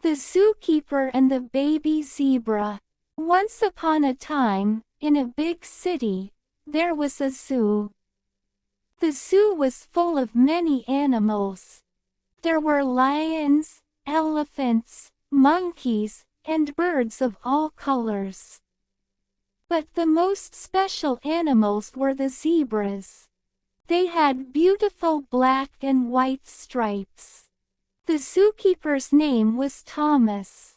The Zookeeper and the Baby Zebra. Once upon a time, in a big city, there was a zoo. The zoo was full of many animals. There were lions, elephants, monkeys, and birds of all colors. But the most special animals were the zebras. They had beautiful black and white stripes. The zookeeper's name was Thomas.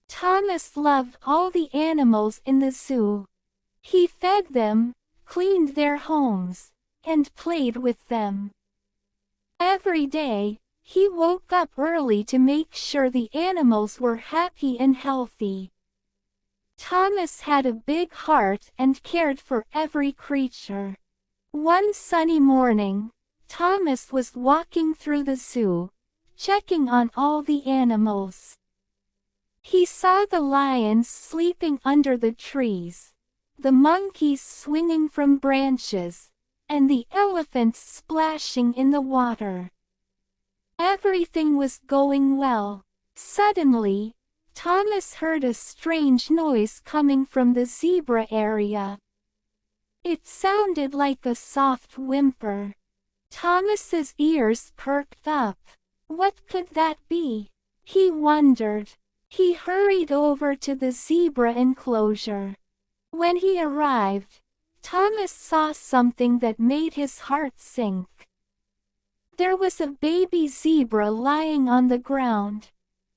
Thomas loved all the animals in the zoo. He fed them, cleaned their homes, and played with them. Every day, he woke up early to make sure the animals were happy and healthy. Thomas had a big heart and cared for every creature. One sunny morning, Thomas was walking through the zoo, checking on all the animals. He saw the lions sleeping under the trees, the monkeys swinging from branches, and the elephants splashing in the water. Everything was going well. Suddenly, Thomas heard a strange noise coming from the zebra area. It sounded like a soft whimper. Thomas's ears perked up. What could that be? He wondered. He hurried over to the zebra enclosure. When he arrived, Thomas saw something that made his heart sink. There was a baby zebra lying on the ground.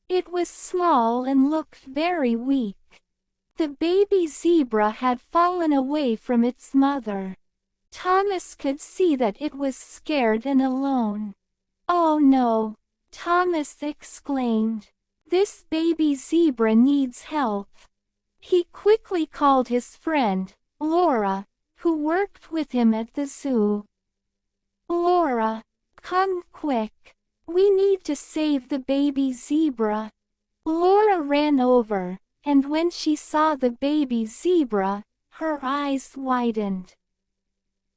It was small and looked very weak. The baby zebra had fallen away from its mother. Thomas could see that it was scared and alone. "Oh no!" Thomas exclaimed. "This baby zebra needs help." He quickly called his friend, Laura, who worked with him at the zoo. "Laura, come quick. We need to save the baby zebra." Laura ran over, and when she saw the baby zebra, her eyes widened.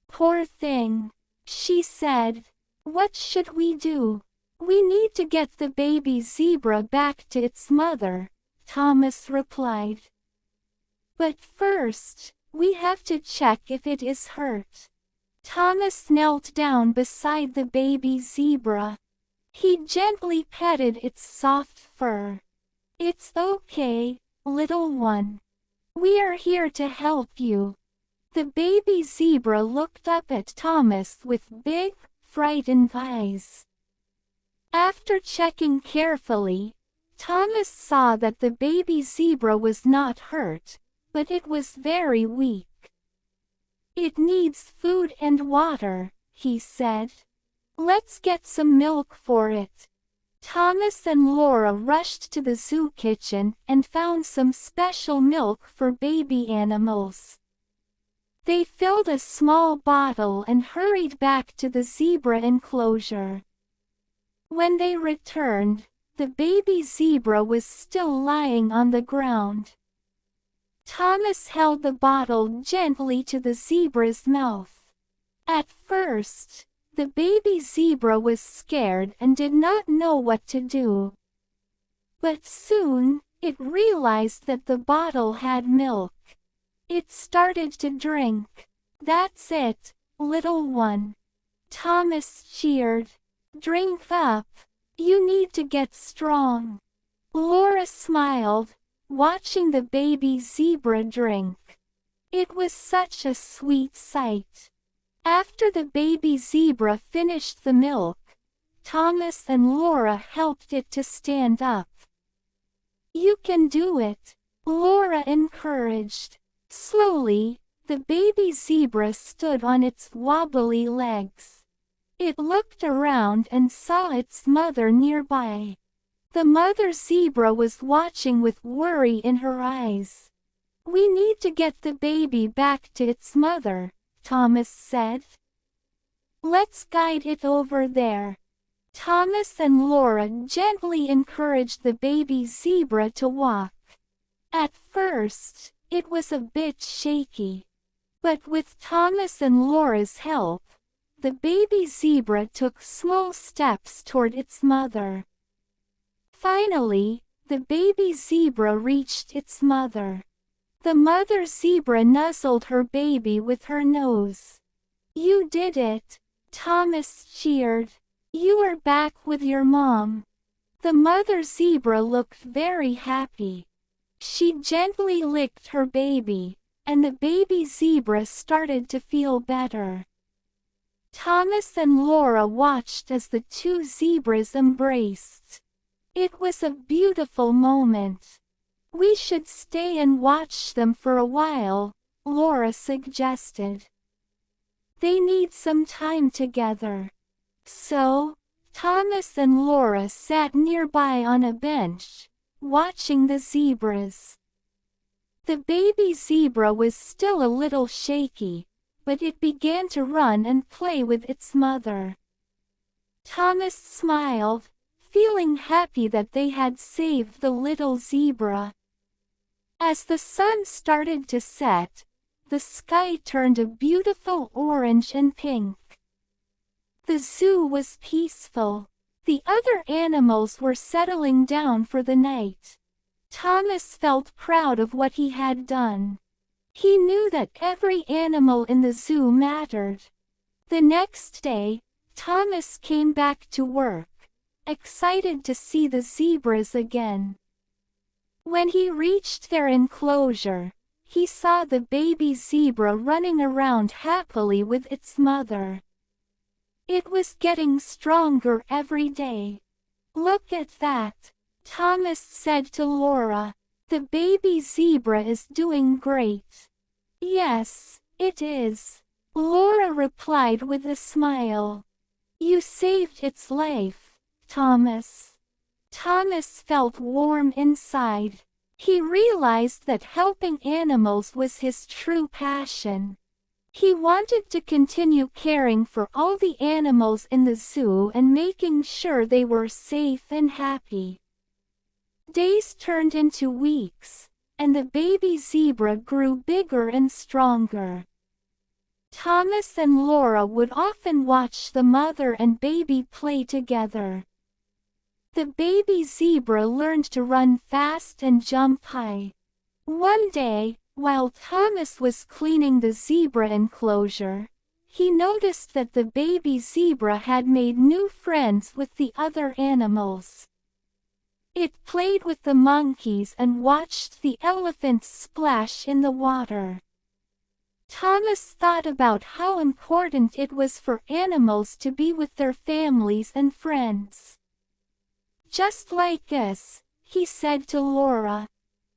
"Poor thing," she said. "What should we do?" "We need to get the baby zebra back to its mother," Thomas replied. "But first, we have to check if it is hurt." Thomas knelt down beside the baby zebra. He gently petted its soft fur. "It's okay, little one. We are here to help you." The baby zebra looked up at Thomas with big, frightened eyes. After checking carefully, Thomas saw that the baby zebra was not hurt, but it was very weak. "It needs food and water," he said. "Let's get some milk for it." Thomas and Laura rushed to the zoo kitchen and found some special milk for baby animals. They filled a small bottle and hurried back to the zebra enclosure. When they returned, the baby zebra was still lying on the ground. Thomas held the bottle gently to the zebra's mouth. At first, the baby zebra was scared and did not know what to do. But soon, it realized that the bottle had milk. It started to drink. "That's it, little one," Thomas cheered. "Drink up. You need to get strong." Laura smiled, watching the baby zebra drink. It was such a sweet sight. After the baby zebra finished the milk, Thomas and Laura helped it to stand up. "You can do it," Laura encouraged. Slowly, the baby zebra stood on its wobbly legs. It looked around and saw its mother nearby. The mother zebra was watching with worry in her eyes. "We need to get the baby back to its mother," Thomas said. "Let's guide it over there." Thomas and Laura gently encouraged the baby zebra to walk. At first, it was a bit shaky. But with Thomas and Laura's help, the baby zebra took small steps toward its mother. Finally, the baby zebra reached its mother. The mother zebra nuzzled her baby with her nose. "You did it," Thomas cheered. "You are back with your mom." The mother zebra looked very happy. She gently licked her baby, and the baby zebra started to feel better. Thomas and Laura watched as the two zebras embraced. It was a beautiful moment. "We should stay and watch them for a while," Laura suggested. "They need some time together." So, Thomas and Laura sat nearby on a bench, watching the zebras. The baby zebra was still a little shaky, but it began to run and play with its mother. Thomas smiled, feeling happy that they had saved the little zebra. As the sun started to set, the sky turned a beautiful orange and pink. The zoo was peaceful. The other animals were settling down for the night. Thomas felt proud of what he had done. He knew that every animal in the zoo mattered. The next day, Thomas came back to work, excited to see the zebras again. When he reached their enclosure, he saw the baby zebra running around happily with its mother. It was getting stronger every day. "Look at that," Thomas said to Laura. "The baby zebra is doing great." "Yes, it is," Laura replied with a smile. "You saved its life, Thomas." Thomas felt warm inside. He realized that helping animals was his true passion. He wanted to continue caring for all the animals in the zoo and making sure they were safe and happy. Days turned into weeks, and the baby zebra grew bigger and stronger. Thomas and Laura would often watch the mother and baby play together. The baby zebra learned to run fast and jump high. One day, while Thomas was cleaning the zebra enclosure, he noticed that the baby zebra had made new friends with the other animals. It played with the monkeys and watched the elephants splash in the water. Thomas thought about how important it was for animals to be with their families and friends. "Just like us," he said to Laura.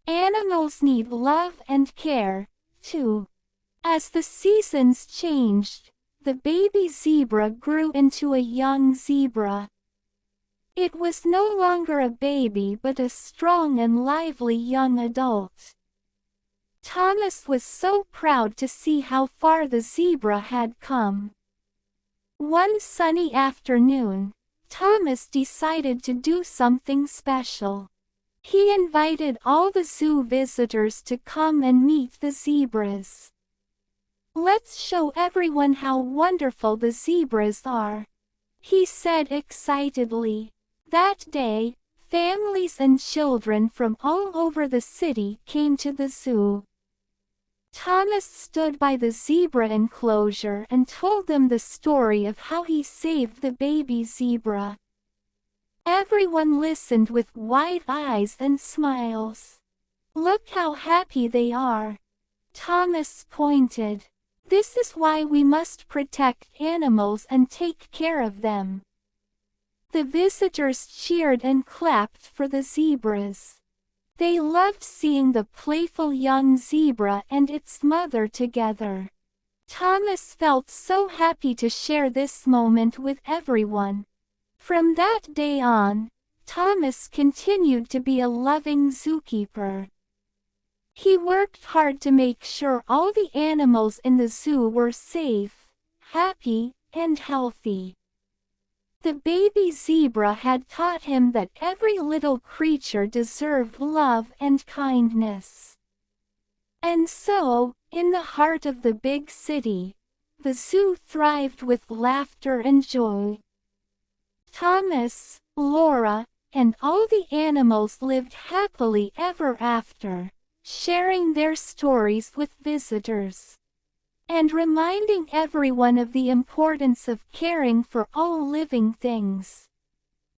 "Animals need love and care, too." As the seasons changed, the baby zebra grew into a young zebra. It was no longer a baby but a strong and lively young adult. Thomas was so proud to see how far the zebra had come. One sunny afternoon, Thomas decided to do something special. He invited all the zoo visitors to come and meet the zebras. "Let's show everyone how wonderful the zebras are," he said excitedly. That day, families and children from all over the city came to the zoo. Thomas stood by the zebra enclosure and told them the story of how he saved the baby zebra. Everyone listened with wide eyes and smiles. "Look how happy they are," Thomas pointed. "This is why we must protect animals and take care of them." The visitors cheered and clapped for the zebras. They loved seeing the playful young zebra and its mother together. Thomas felt so happy to share this moment with everyone. From that day on, Thomas continued to be a loving zookeeper. He worked hard to make sure all the animals in the zoo were safe, happy, and healthy. The baby zebra had taught him that every little creature deserved love and kindness. And so, in the heart of the big city, the zoo thrived with laughter and joy. Thomas, Laura, and all the animals lived happily ever after, sharing their stories with visitors, and reminding everyone of the importance of caring for all living things.